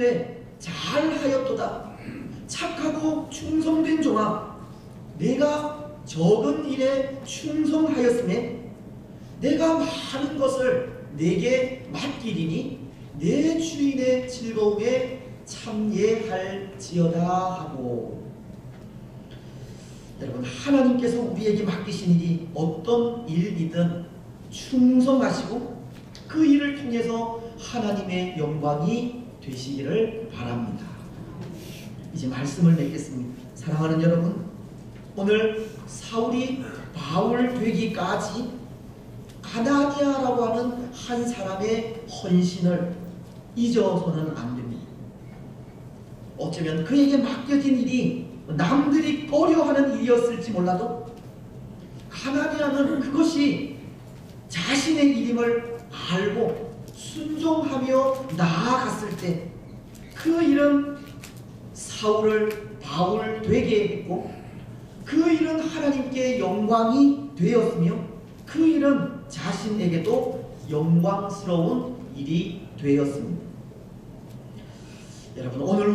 이르되 잘하였도다. 착하고 충성된 종아, 내가 적은 일에 충성하였음에 내가 많은 것을 내게 맡기리니 내 주인의 즐거움에 참여할지어다 하고. 여러분, 하나님께서 우리에게 맡기신 일이 어떤 일이든 충성하시고 그 일을 통해서 하나님의 영광이 되시기를 바랍니다. 이제 말씀을 맺겠습니다. 사랑하는 여러분, 오늘 사울이 바울 되기까지 아나니아라고 하는 한 사람의 헌신을 잊어서는 안 됩니다. 어쩌면 그에게 맡겨진 일이 남들이 꺼려하는 일이었을지 몰라도 아나니아는 그것이 자신의 일임을 알고 순종하며 나아갔을 때 그 일은 사울을 바울 되게 했고, 그 일은 하나님께 영광이 되었으며, 그 일은 자신에게도 영광스러운 일이 되었습니다. 여러분, 오늘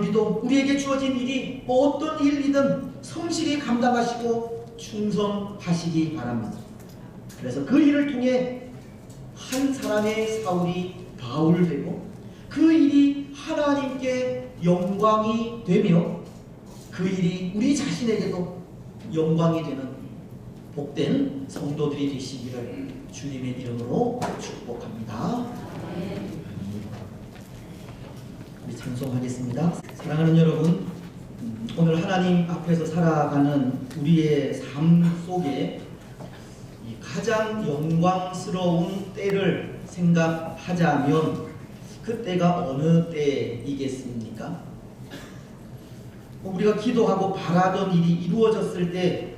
우리에게 주어진 일이 어떤 일이든 성실히 감당하시고 충성하시기 바랍니다. 그래서 그 일을 통해 한 사람의 사울이 바울 되고, 그 일이 하나님께 영광이 되며 그 일이 우리 자신에게도 영광이 되는 복된 성도들이 되시기를 주님의 이름으로 축복합니다. 우리 찬송하겠습니다. 사랑하는 여러분, 오늘 하나님 앞에서 살아가는 우리의 삶 속에 가장 영광스러운 때를 생각하자면 그 때가 어느 때이겠습니까? 우리가 기도하고 바라던 일이 이루어졌을 때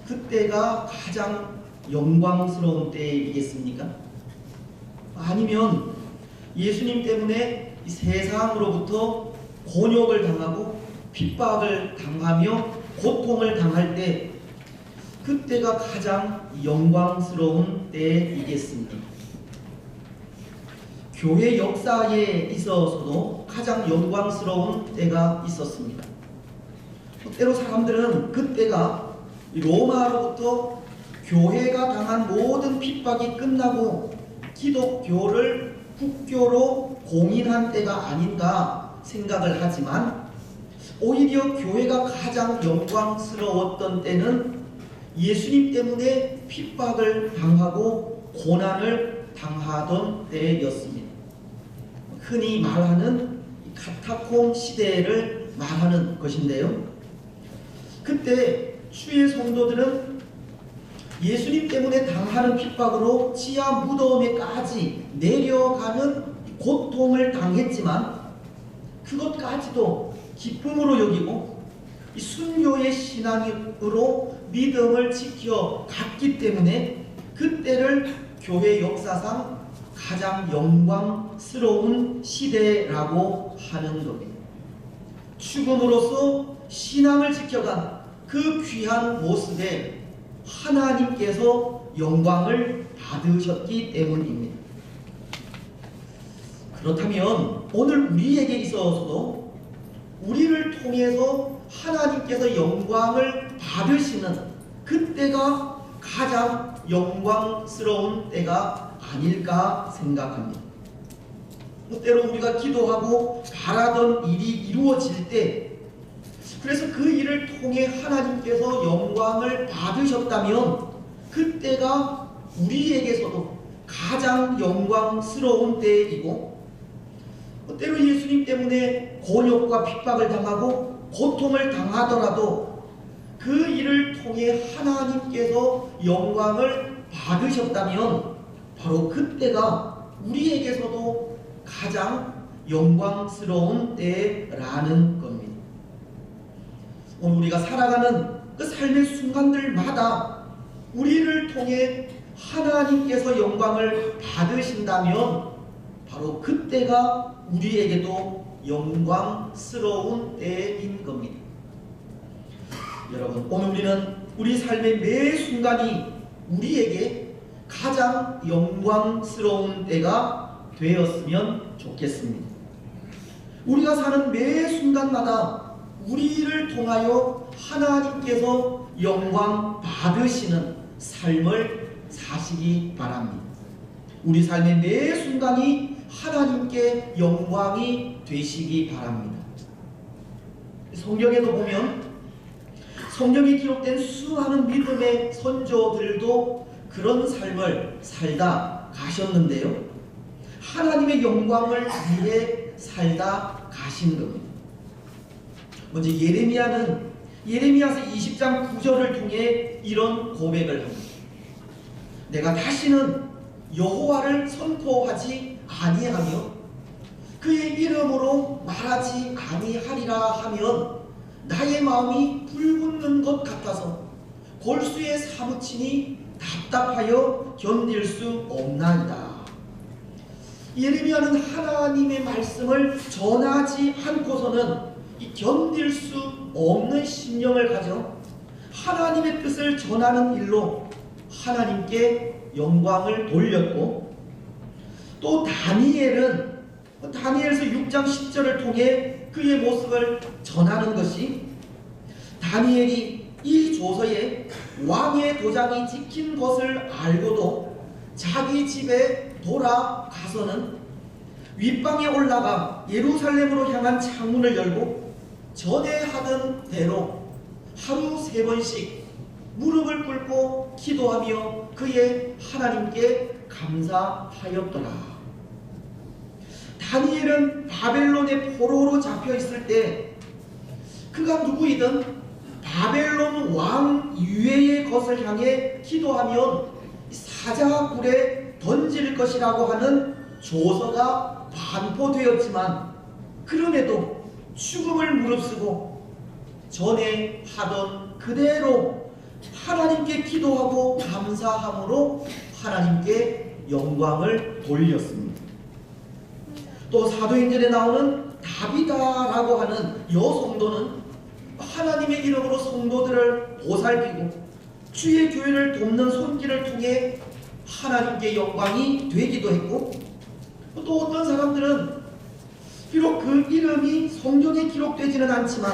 그때가 가장 영광스러운 때이겠습니까? 아니면 예수님 때문에 이 세상으로부터 곤욕을 당하고 핍박을 당하며 고통을 당할 때 그때가 가장 영광스러운 때이겠습니다. 교회 역사에 있어서도 가장 영광스러운 때가 있었습니다. 때로 사람들은 그때가 로마로부터 교회가 당한 모든 핍박이 끝나고 기독교를 국교로 공인한 때가 아닌가 생각을 하지만, 오히려 교회가 가장 영광스러웠던 때는 예수님 때문에 핍박을 당하고 고난을 당하던 때였습니다. 흔히 말하는 카타콤 시대를 말하는 것인데요, 그때 주의 성도들은 예수님 때문에 당하는 핍박으로 지하 무덤에까지 내려가는 고통을 당했지만 그것까지도 기쁨으로 여기고 이 순교의 신앙으로 믿음을 지켜갔기 때문에 그때를 교회 역사상 가장 영광스러운 시대라고 하는 겁니다. 죽음으로써 신앙을 지켜간 그 귀한 모습에 하나님께서 영광을 받으셨기 때문입니다. 그렇다면 오늘 우리에게 있어서도 우리를 통해서 하나님께서 영광을 받으시는 그때가 가장 영광스러운 때가 아닐까 생각합니다. 때로 우리가 기도하고 바라던 일이 이루어질 때, 그래서 그 일을 통해 하나님께서 영광을 받으셨다면 그때가 우리에게서도 가장 영광스러운 때이고, 때로 예수님 때문에 곤욕과 핍박을 당하고 고통을 당하더라도 그 일을 통해 하나님께서 영광을 받으셨다면 바로 그때가 우리에게서도 가장 영광스러운 때라는 겁니다. 오늘 우리가 살아가는 그 삶의 순간들마다 우리를 통해 하나님께서 영광을 받으신다면 바로 그때가 우리에게도 영광스러운 때인 겁니다. 여러분, 오늘 우리는 우리 삶의 매 순간이 우리에게 가장 영광스러운 때가 되었으면 좋겠습니다. 우리가 사는 매 순간마다 우리를 통하여 하나님께서 영광 받으시는 삶을 사시기 바랍니다. 우리 삶의 매 순간이 하나님께 영광이 되시기 바랍니다. 성경에도 보면 성경에 기록된 수많은 믿음의 선조들도 그런 삶을 살다 가셨는데요. 하나님의 영광을 위해 살다 가신 겁니다. 먼저 예레미야서 20장 9절을 통해 이런 고백을 합니다. 내가 다시는 여호와를 선포하지 아니하며 그의 이름으로 말하지 아니하리라 하면 나의 마음이 불붙는 것 같아서 골수에 사무치니 답답하여 견딜 수 없나이다. 예레미야는 하나님의 말씀을 전하지 않고서는 견딜 수 없는 심령을 가져 하나님의 뜻을 전하는 일로 하나님께 영광을 돌렸고, 또 다니엘서 6장 10절을 통해 그의 모습을 전하는 것이, 다니엘이 이 조서에 왕의 도장이 찍힌 것을 알고도 자기 집에 돌아가서는 윗방에 올라가 예루살렘으로 향한 창문을 열고 전에 하던 대로 하루 3번씩 무릎을 꿇고 기도하며 그의 하나님께 감사하였더라. 다니엘은 바벨론의 포로로 잡혀 있을 때 그가 누구이든 바벨론 왕 이외의 것을 향해 기도하면 사자굴에 던질 것이라고 하는 조서가 반포되었지만, 그럼에도 죽음을 무릅쓰고 전에 하던 그대로 하나님께 기도하고 감사함으로 하나님께 영광을 돌렸습니다. 또 사도행전에 나오는 다비다라고 하는 여성도는 하나님의 이름으로 성도들을 보살피고 주의 교회를 돕는 손길을 통해 하나님께 영광이 되기도 했고, 또 어떤 사람들은 비록 그 이름이 성경에 기록되지는 않지만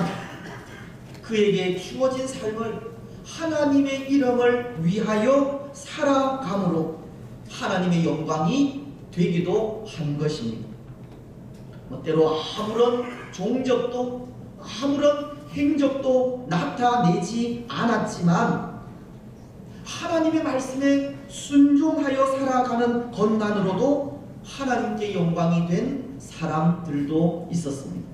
그에게 주어진 삶을 하나님의 이름을 위하여 살아감으로 하나님의 영광이 되기도 한 것입니다. 때로 아무런 종적도 아무런 행적도 나타내지 않았지만 하나님의 말씀에 순종하여 살아가는 것만으로도 하나님께 영광이 된 사람들도 있었습니다.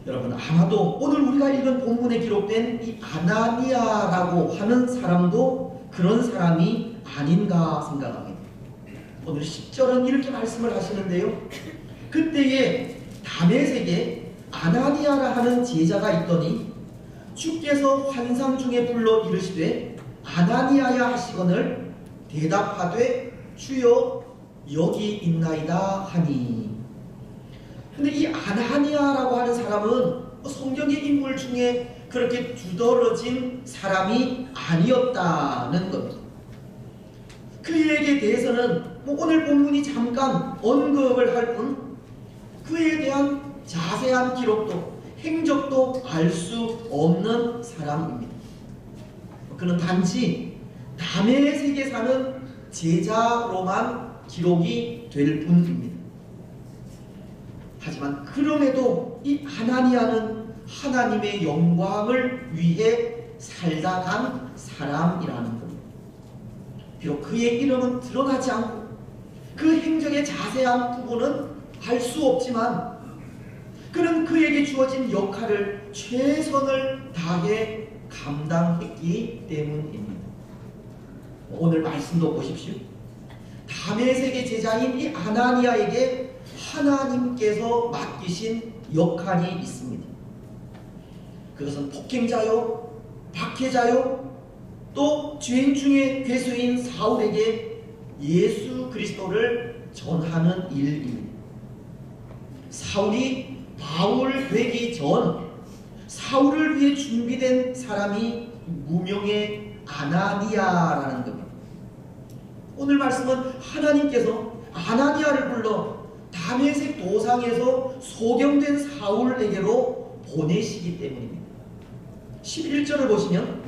여러분, 아마도 오늘 우리가 읽은 본문에 기록된 이 아나니아라고 하는 사람도 그런 사람이 아닌가 생각합니다. 오늘 10절은 이렇게 말씀을 하시는데요. 그때에 다메섹에 아나니아라 하는 제자가 있더니 주께서 환상 중에 불러 이르시되 아나니아야 하시거늘 대답하되 주여 여기 있나이다 하니. 근데 이 아나니아라고 하는 사람은 성경의 인물 중에 그렇게 두드러진 사람이 아니었다는 겁니다. 그에게 대해서는 오늘 본문이 잠깐 언급을 할 뿐 그에 대한 자세한 기록도 행적도 알 수 없는 사람입니다. 그는 단지 다메섹에 사는 제자로만 기록이 될 뿐입니다. 하지만 그럼에도 이 아나니아는 하나님의 영광을 위해 살다 간 사람이라는 겁니다. 비록 그의 이름은 드러나지 않고 그 행적의 자세한 부분은 알 수 없지만 그는 그에게 주어진 역할을 최선을 다해 감당했기 때문입니다. 오늘 말씀도 보십시오. 다메섹의 제자인 이 아나니아에게 하나님께서 맡기신 역할이 있습니다. 그것은 폭행자요, 박해자요, 또 죄인 중에 괴수인 사울에게 예수 그리스도를 전하는 일입니다. 사울이 바울 되기 전 사울을 위해 준비된 사람이 무명의 아나니아라는 겁니다. 오늘 말씀은 하나님께서 아나니아를 불러 다메섹 도상에서 소경된 사울에게로 보내시기 때문입니다. 11절을 보시면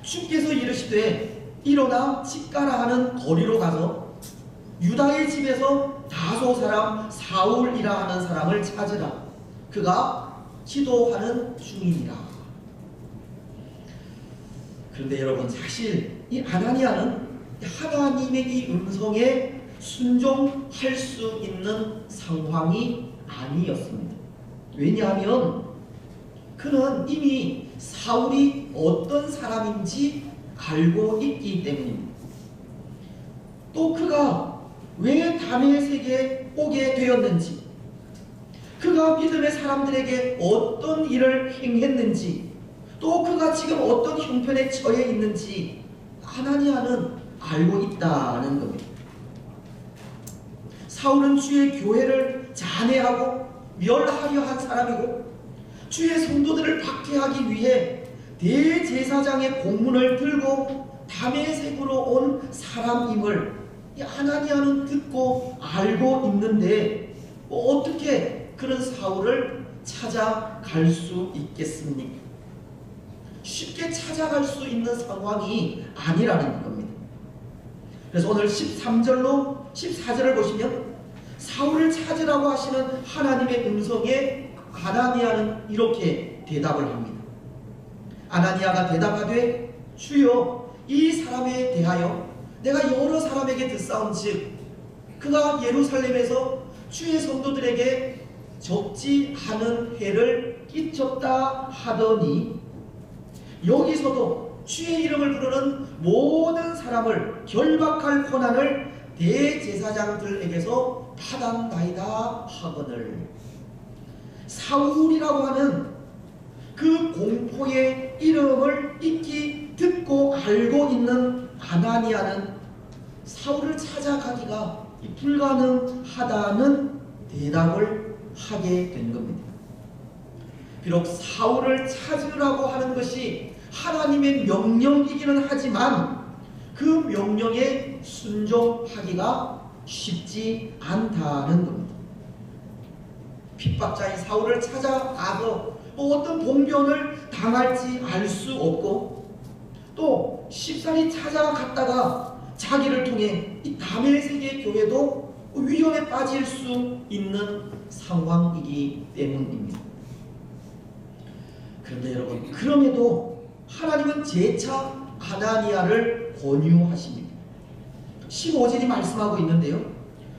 주께서 이르시되 일어나 집가라 하는 거리로 가서 유다의 집에서 다소 사람 사울이라 하는 사람을 찾으라. 그가 기도하는 중이니라. 그런데 여러분, 사실 이 아나니아는 하나님의 이 음성에 순종할 수 있는 상황이 아니었습니다. 왜냐하면 그는 이미 사울이 어떤 사람인지 알고 있기 때문입니다. 또 그가 왜 다메섹에 오게 되었는지, 그가 믿음의 사람들에게 어떤 일을 행했는지, 또 그가 지금 어떤 형편에 처해 있는지 아나니아는 알고 있다는 겁니다. 사울은 주의 교회를 잔해하고 멸하려 한 사람이고 주의 성도들을 박해하기 위해 대제사장의 공문을 들고 다메섹으로 온 사람임을 이 아나니아는 듣고 알고 있는데 어떻게 그런 사울을 찾아갈 수 있겠습니까? 쉽게 찾아갈 수 있는 상황이 아니라는 겁니다. 그래서 오늘 13절로 14절을 보시면 사울을 찾으라고 하시는 하나님의 음성에 아나니아는 이렇게 대답을 합니다. 아나니아가 대답하되 주여, 이 사람에 대하여 내가 여러 사람에게 듣사온즉 그가 예루살렘에서 주의 성도들에게 적지 않은 해를 끼쳤다 하더니 여기서도 주의 이름을 부르는 모든 사람을 결박할 권한을 대제사장들에게서 받았나이다 하거늘. 사울이라고 하는 그 공포의 이름을 익히 듣고 알고 있는 아나니아는 사울을 찾아가기가 불가능하다는 대답을 하게 된 겁니다. 비록 사울을 찾으라고 하는 것이 하나님의 명령이기는 하지만 그 명령에 순종하기가 쉽지 않다는 겁니다. 핍박자인 사울을 찾아가서 어떤 봉변을 당할지 알 수 없고 또 쉽사리 찾아갔다가 자기를 통해 이 다메섹의 교회도 위험에 빠질 수 있는 상황이기 때문입니다. 그런데 여러분, 그럼에도 하나님은 재차 아나니아를 권유하십니다. 15절이 말씀하고 있는데요,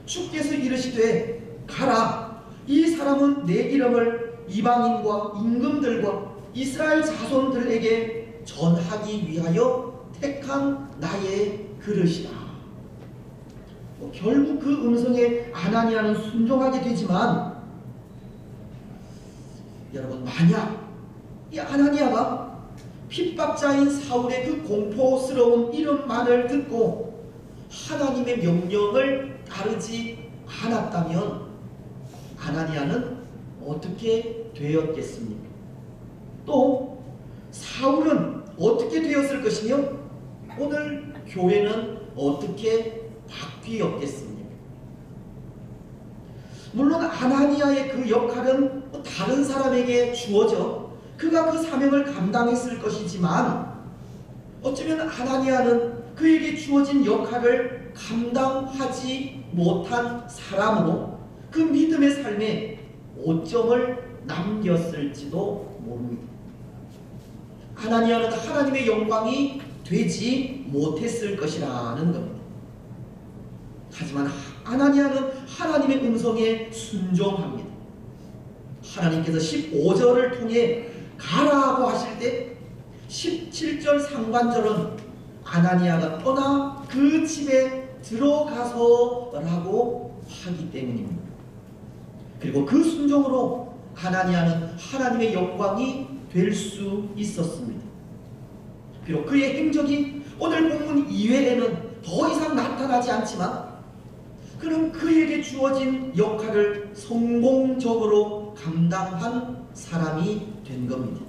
주께서 이르시되 가라, 이 사람은 내 이름을 이방인과 임금들과 이스라엘 자손들에게 전하기 위하여 택한 나의 그릇이라. 결국 그 음성에 아나니아는 순종하게 되지만 여러분, 만약 이 아나니아가 핍박자인 사울의 그 공포스러운 이름만을 듣고 하나님의 명령을 따르지 않았다면 아나니아는 어떻게 되었겠습니까? 또 사울은 어떻게 되었을 것이며 오늘 교회는 어떻게 바뀌었겠습니까? 물론 아나니아의 그 역할은 다른 사람에게 주어져 그가 그 사명을 감당했을 것이지만 어쩌면 아나니아는 그에게 주어진 역할을 감당하지 못한 사람으로 그 믿음의 삶에 오점을 남겼을지도 모릅니다. 아나니아는 하나님의 영광이 되지 못했을 것이라는 겁니다. 하지만 아나니아는 하나님의 음성에 순종합니다. 하나님께서 15절을 통해 가라고 하실 때 17절 상관절은 아나니아가 떠나 그 집에 들어가서라고 하기 때문입니다. 그리고 그 순종으로 아나니아는 하나님의 영광이 될 수 있었습니다. 비록 그의 행적이 오늘 본문 이외에는 더 이상 나타나지 않지만 그는 그에게 주어진 역할을 성공적으로 감당한 사람이 된 겁니다.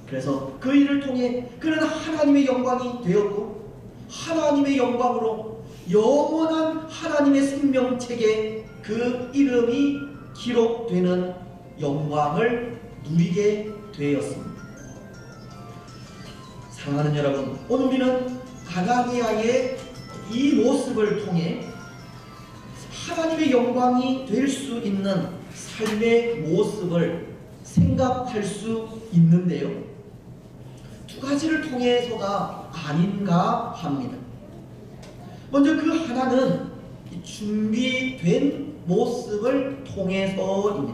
그래서 그 일을 통해 그는 하나님의 영광이 되었고 하나님의 영광으로 영원한 하나님의 생명책에 그 이름이 기록되는 영광을 누리게 되었습니다. 사랑하는 여러분, 오늘 우리는 아나니아의 이 모습을 통해 하나님의 영광이 될 수 있는 삶의 모습을 생각할 수 있는데요, 두 가지를 통해서가 아닌가 합니다. 먼저 그 하나는 준비된 모습을 통해서입니다.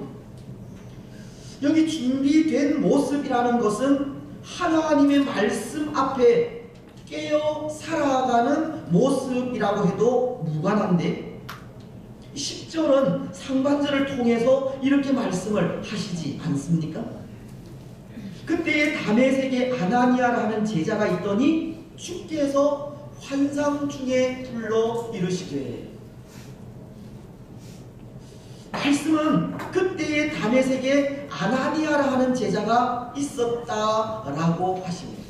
여기 준비된 모습이라는 것은 하나님의 말씀 앞에 깨어 살아가는 모습이라고 해도 무관한데, 10절은 상반절을 통해서 이렇게 말씀을 하시지 않습니까? 그때에 다메섹에 아나니아라는 제자가 있더니 주께서 환상 중에 불러 이르시되, 말씀은 그때에 다메섹에 아나니아라 하는 제자가 있었다라고 하십니다.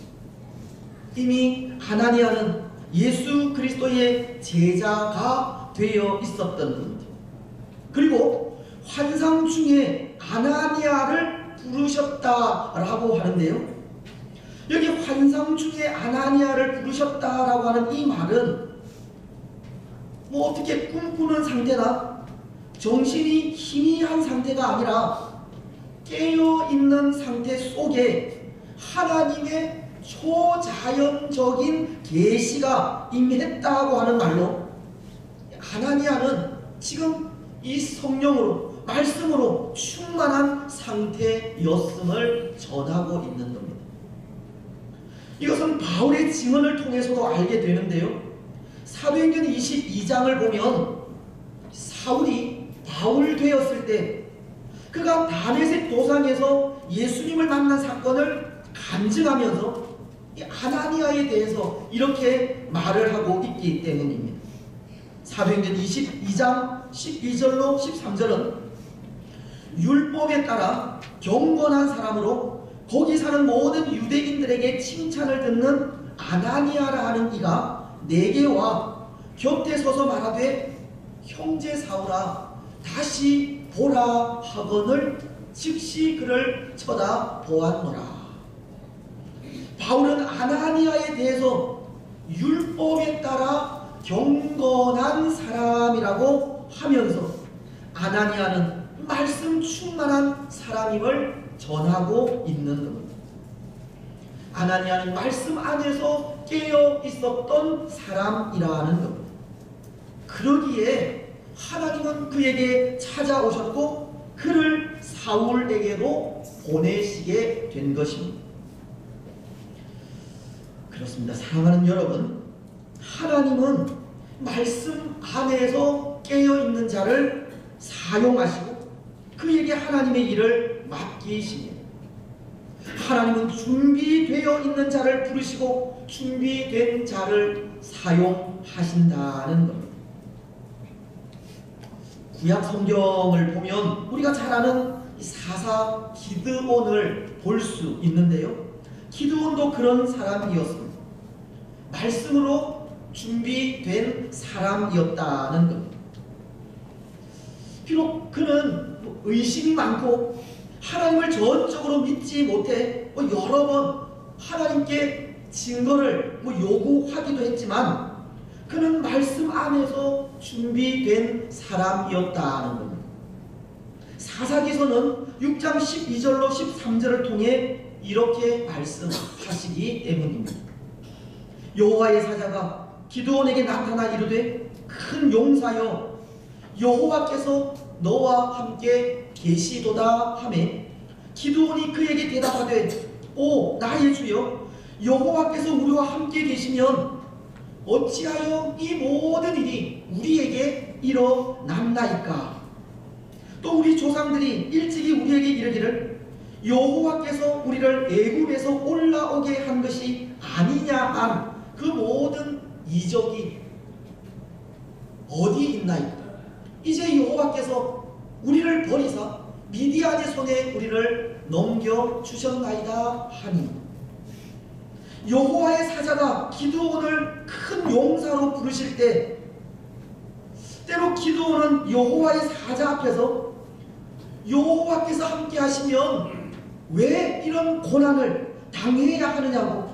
이미 아나니아는 예수 그리스도의 제자가 되어 있었던 분입니다. 그리고 환상 중에 아나니아를 부르셨다라고 하는데요, 여기 환상 중에 아나니아를 부르셨다라고 하는 이 말은 뭐 어떻게 꿈꾸는 상태나 정신이 희미한 상태가 아니라 깨어있는 상태 속에 하나님의 초자연적인 계시가 임했다고 하는 말로, 아나니아는 지금 이 성령으로 말씀으로 충만한 상태였음을 전하고 있는 겁니다. 이것은 바울의 증언을 통해서도 알게 되는데요, 사도행전 22장을 보면 사울이 바울 되었을 때 그가 다메섹 도상에서 예수님을 만난 사건을 간증하면서 이 아나니아에 대해서 이렇게 말을 하고 있기 때문입니다. 사도행전 22장 12절로 13절은 율법에 따라 경건한 사람으로 거기 사는 모든 유대인들에게 칭찬을 듣는 아나니아라 하는 이가 내게 와 곁에 서서 말하되, 형제 사울아 다시 보라 하거늘 즉시 그를 쳐다보았노라. 바울은 아나니아에 대해서 율법에 따라 경건한 사람이라고 하면서 아나니아는 말씀 충만한 사람임을 전하고 있는 겁니다. 아나니아는 말씀 안에서 깨어 있었던 사람이라는 겁니다. 그러기에 하나님은 그에게 찾아오셨고 그를 사울에게로 보내시게 된 것입니다. 그렇습니다. 사랑하는 여러분, 하나님은 말씀 안에서 깨어있는 자를 사용하시고 그에게 하나님의 일을 맡기십니다. 하나님은 준비되어 있는 자를 부르시고 준비된 자를 사용하신다는 겁니다. 구약 성경을 보면 우리가 잘 아는 사사 기드온을 볼 수 있는데요, 기드온도 그런 사람이었습니다. 말씀으로 준비된 사람이었다는 겁니다. 비록 그는 의심이 많고 하나님을 전적으로 믿지 못해 여러 번 하나님께 증거를 요구하기도 했지만 그는 말씀 안에서 준비된 사람이었다는 겁니다. 사사기서는 6장 12절로 13절을 통해 이렇게 말씀하시기 때문입니다. 여호와의 사자가 기드온에게 나타나 이르되, 큰 용사여 여호와께서 너와 함께 계시도다 하매, 기드온이 그에게 대답하되, 오 나의 주여, 여호와께서 우리와 함께 계시면 어찌하여 이 모든 일이 우리에게 일어났나이까? 또 우리 조상들이 일찍이 우리에게 이르기를 여호와께서 우리를 애굽에서 올라오게 한 것이 아니냐 한 그 모든 이적이 어디 있나이까? 이제 여호와께서 우리를 버리사 미디안의 손에 우리를 넘겨주셨나이다 하니, 여호와의 사자가 기드온을 큰 용사로 부르실 때 때로 기도는 여호와의 사자 앞에서 여호와께서 함께 하시면 왜 이런 고난을 당해야 하느냐고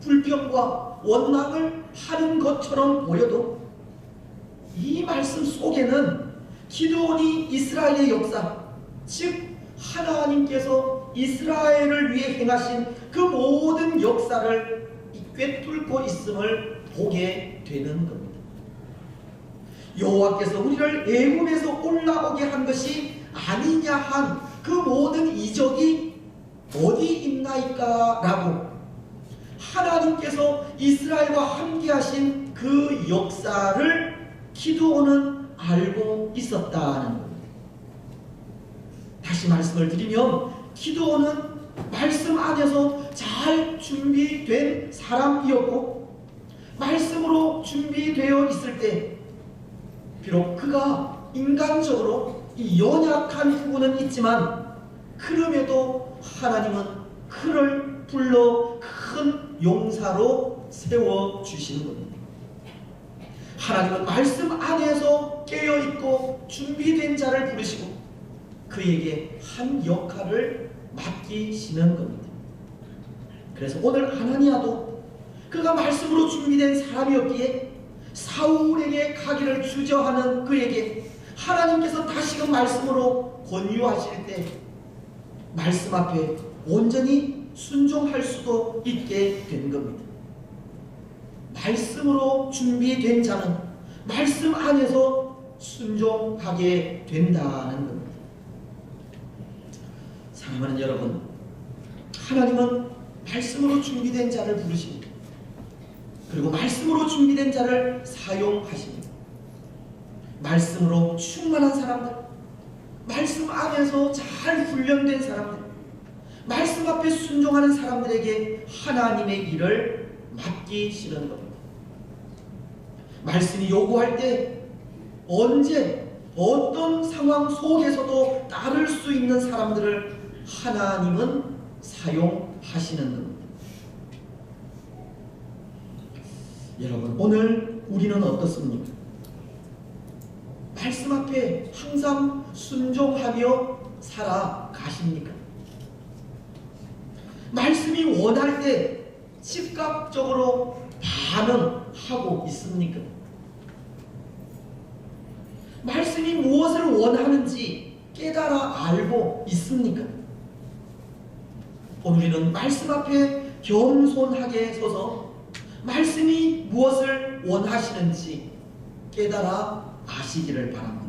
불평과 원망을 하는 것처럼 보여도 이 말씀 속에는 기드온이 이스라엘의 역사, 즉 하나님께서 이스라엘을 위해 행하신 그 모든 역사를 꿰뚫고 있음을 보게 되는 겁니다. 여호와께서 우리를 애굽에서 올라오게 한 것이 아니냐 한 그 모든 이적이 어디 있나이까 라고 하나님께서 이스라엘과 함께 하신 그 역사를 기드온은 알고 있었다는 겁니다. 다시 말씀을 드리면 기드온은 말씀 안에서 잘 준비된 사람이었고 말씀으로 준비되어 있을 때 비록 그가 인간적으로 이 연약한 부분은 있지만 그럼에도 하나님은 그를 불러 큰 용사로 세워주시는 겁니다. 하나님은 말씀 안에서 깨어있고 준비된 자를 부르시고 그에게 한 역할을 맡기시는 겁니다. 그래서 오늘 하나니아도 그가 말씀으로 준비된 사람이었기에 사울에게 가기를 주저하는 그에게 하나님께서 다시금 말씀으로 권유하실 때 말씀 앞에 온전히 순종할 수도 있게 된 겁니다. 말씀으로 준비된 자는 말씀 안에서 순종하게 된다는 겁니다. 사랑하는 여러분, 하나님은 말씀으로 준비된 자를 부르십니다. 그리고 말씀으로 준비된 자를 사용하십니다. 말씀으로 충만한 사람들, 말씀 안에서 잘 훈련된 사람들, 말씀 앞에 순종하는 사람들에게 하나님의 일을 맡기시는 겁니다. 말씀이 요구할 때 언제 어떤 상황 속에서도 따를 수 있는 사람들을 하나님은 사용하시는 겁니다. 여러분, 오늘 우리는 어떻습니까? 말씀 앞에 항상 순종하며 살아가십니까? 말씀이 원할 때 즉각적으로 반응하고 있습니까? 말씀이 무엇을 원하는지 깨달아 알고 있습니까? 오늘 우리는 말씀 앞에 겸손하게 서서 말씀이 무엇을 원하시는지 깨달아 아시기를 바랍니다.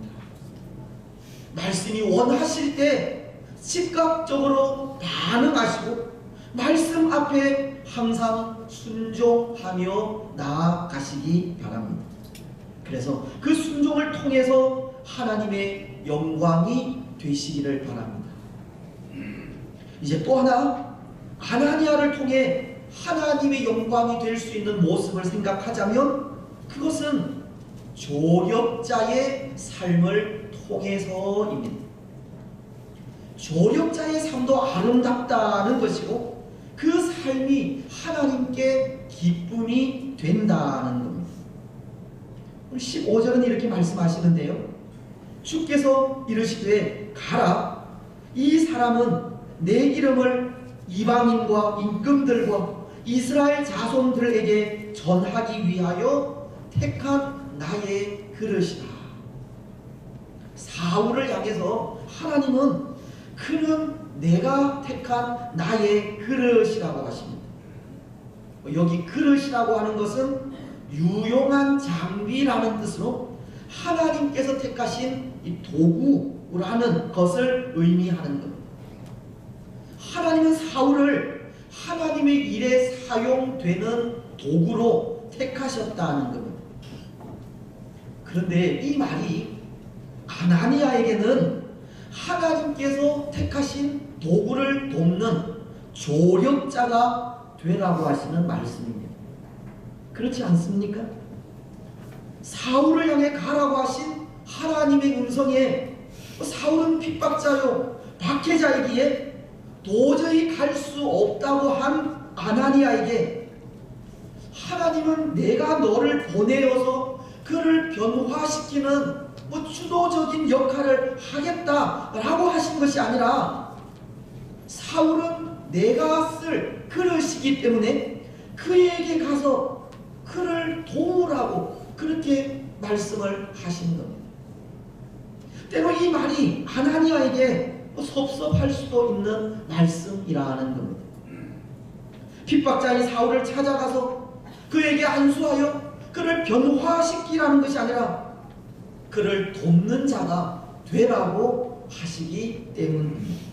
말씀이 원하실 때 즉각적으로 반응하시고 말씀 앞에 항상 순종하며 나아가시기 바랍니다. 그래서 그 순종을 통해서 하나님의 영광이 되시기를 바랍니다. 이제 또 하나, 아나니아를 통해 하나님의 영광이 될 수 있는 모습을 생각하자면 그것은 조력자의 삶을 통해서입니다. 조력자의 삶도 아름답다는 것이고 그 삶이 하나님께 기쁨이 된다는 겁니다. 15절은 이렇게 말씀하시는데요. 주께서 이르시되 가라, 이 사람은 내 이름을 이방인과 임금들과 이스라엘 자손들에게 전하기 위하여 택한 나의 그릇이다. 사울을 향해서 하나님은 그는 내가 택한 나의 그릇이라고 하십니다. 여기 그릇이라고 하는 것은 유용한 장비라는 뜻으로 하나님께서 택하신 이 도구라는 것을 의미하는 겁니다. 하나님은 사울을 하나님의 일에 사용되는 도구로 택하셨다는 겁니다. 그런데 이 말이 아나니아에게는 하나님께서 택하신 도구를 돕는 조력자가 되라고 하시는 말씀입니다. 그렇지 않습니까? 사울을 향해 가라고 하신 하나님의 음성에 사울은 핍박자요 박해자이기에 도저히 갈 수 없다고 한 아나니아에게 하나님은 내가 너를 보내어서 그를 변화시키는 주도적인 역할을 하겠다라고 하신 것이 아니라 사울은 내가 쓸 그릇이기 때문에 그에게 가서 그를 도우라고 그렇게 말씀을 하신 겁니다. 때로 이 말이 아나니아에게 섭섭할 수도 있는 말씀이라는 겁니다. 핍박자인 사울을 찾아가서 그에게 안수하여 그를 변화시키라는 것이 아니라 그를 돕는 자가 되라고 하시기 때문입니다.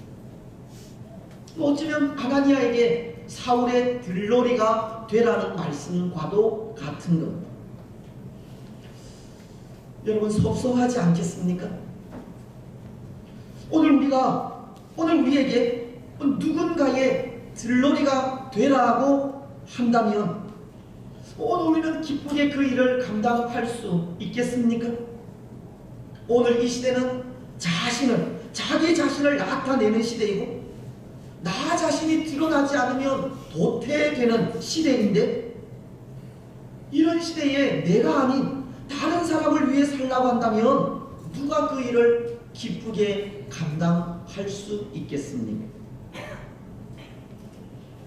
어쩌면 아나니아에게 사울의 들러리가 되라는 말씀과도 같은 겁니다. 여러분 섭섭하지 않겠습니까? 오늘 우리에게 누군가의 들러리가 되라고 한다면 오늘 우리는 기쁘게 그 일을 감당할 수 있겠습니까? 오늘 이 시대는 자기 자신을 나타내는 시대이고 나 자신이 드러나지 않으면 도태되는 시대인데, 이런 시대에 내가 아닌 다른 사람을 위해 살라고 한다면 누가 그 일을 기쁘게 감당할 수 있겠습니까?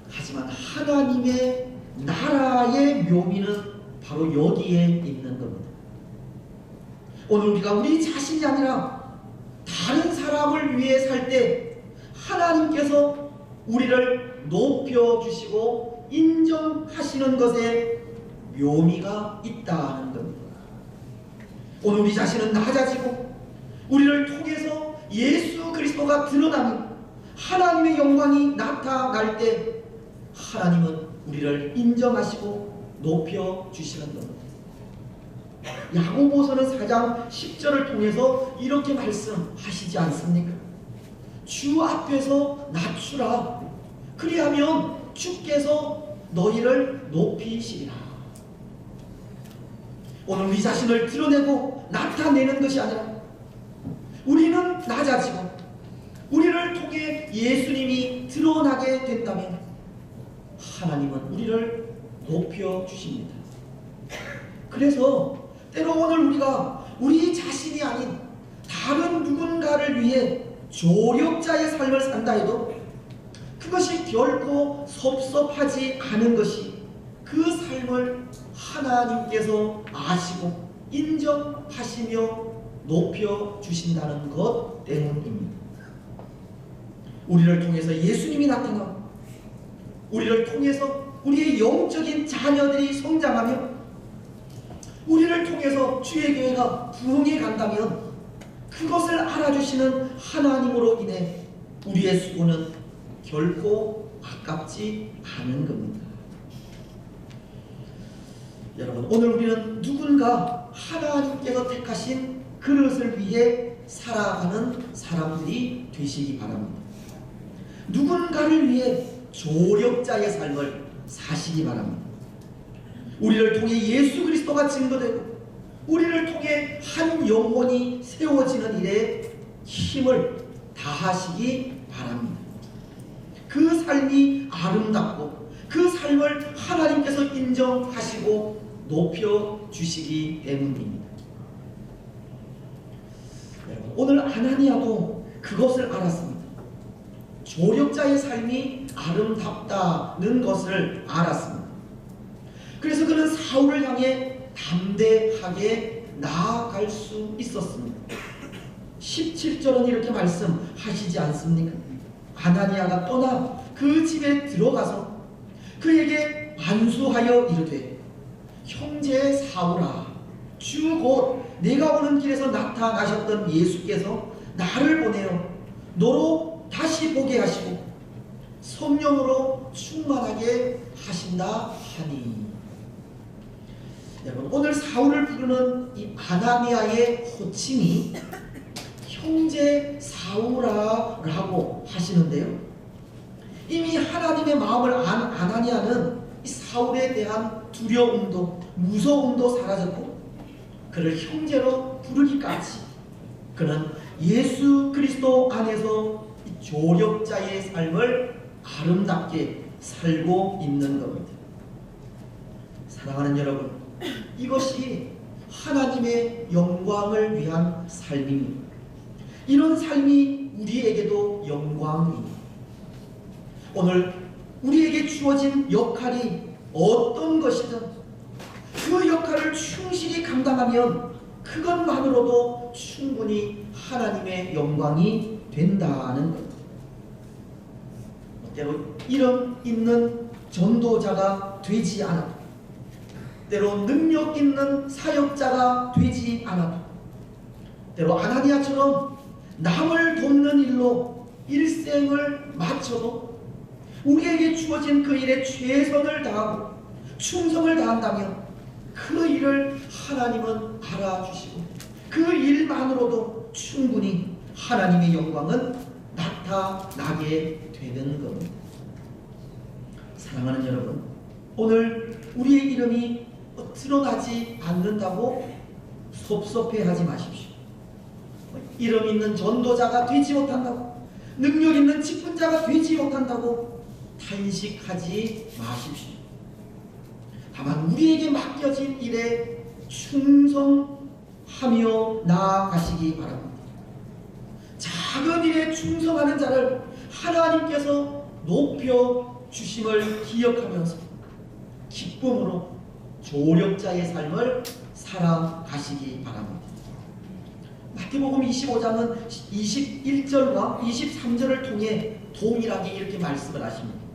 하지만 하나님의 나라의 묘미는 바로 여기에 있는 겁니다. 오늘 우리가 우리 자신이 아니라 다른 사람을 위해 살 때 하나님께서 우리를 높여주시고 인정하시는 것에 묘미가 있다는 겁니다. 오늘 우리 자신은 낮아지고 우리를 통해서 예수 그리스도가 드러나며 하나님의 영광이 나타날 때 하나님은 우리를 인정하시고 높여주시는 겁니다. 야고보서는 4장 10절을 통해서 이렇게 말씀하시지 않습니까? 주 앞에서 낮추라. 그리하면 주께서 너희를 높이시리라. 오늘 우리 자신을 드러내고 나타내는 것이 아니라 우리는 낮아지고 우리를 통해 예수님이 드러나게 된다면 하나님은 우리를 높여주십니다. 그래서 때로 오늘 우리가 우리 자신이 아닌 다른 누군가를 위해 조력자의 삶을 산다 해도 그것이 결코 섭섭하지 않은 것이 그 삶을 하나님께서 아시고 인정하시며 높여주신다는 것 때문입니다. 우리를 통해서 예수님이 나타나고 우리를 통해서 우리의 영적인 자녀들이 성장하며 우리를 통해서 주의 교회가 부흥해 간다면 그것을 알아주시는 하나님으로 인해 우리의 수고는 결코 아깝지 않은 겁니다. 여러분, 오늘 우리는 누군가 하나님께서 택하신 그릇을 위해 살아가는 사람들이 되시기 바랍니다. 누군가를 위해 조력자의 삶을 사시기 바랍니다. 우리를 통해 예수 그리스도가 증거되고 우리를 통해 한 영혼이 세워지는 일에 힘을 다하시기 바랍니다. 그 삶이 아름답고 그 삶을 하나님께서 인정하시고 높여주시기 때문입니다. 오늘 아나니아도 그것을 알았습니다. 조력자의 삶이 아름답다는 것을 알았습니다. 그래서 그는 사울을 향해 담대하게 나아갈 수 있었습니다. 17절은 이렇게 말씀하시지 않습니까? 아나니아가 떠나 그 집에 들어가서 그에게 안수하여 이르되 형제 사울아, 주 곧 내가 오는 길에서 나타나셨던 예수께서 나를 보내어 너로 다시 보게 하시고 성령으로 충만하게 하신다 하니. 여러분, 오늘 사울을 부르는 이 아나니아의 호칭이 형제 사울아라고 하시는데요, 이미 하나님의 마음을 안 아나니아는 이 사울에 대한 두려움도 무서움도 사라졌고 그를 형제로 부르기까지 그는 예수 그리스도 안에서 이 조력자의 삶을 아름답게 살고 있는 겁니다. 사랑하는 여러분, 이것이 하나님의 영광을 위한 삶입니다. 이런 삶이 우리에게도 영광입니다. 오늘 우리에게 주어진 역할이 어떤 것이든 그 역할을 충실히 감당하면 그것만으로도 충분히 하나님의 영광이 된다는 것. 때로 이름 있는 전도자가 되지 않아도, 때로 능력 있는 사역자가 되지 않아도, 때로 아나니아처럼 남을 돕는 일로 일생을 마쳐도 우리에게 주어진 그 일에 최선을 다하고 충성을 다한다면 그 일을 하나님은 알아주시고 그 일만으로도 충분히 하나님의 영광은 나타나게 되는 겁니다. 사랑하는 여러분, 오늘 우리의 이름이 드러나지 않는다고 섭섭해하지 마십시오. 이름 있는 전도자가 되지 못한다고, 능력 있는 직분자가 되지 못한다고 탄식하지 마십시오. 다만 우리에게 맡겨진 일에 충성하며 나아가시기 바랍니다. 작은 일에 충성하는 자를 하나님께서 높여주심을 기억하면서 기쁨으로 조력자의 삶을 살아가시기 바랍니다. 마태복음 25장은 21절과 23절을 통해 동일하게 이렇게 말씀을 하십니다.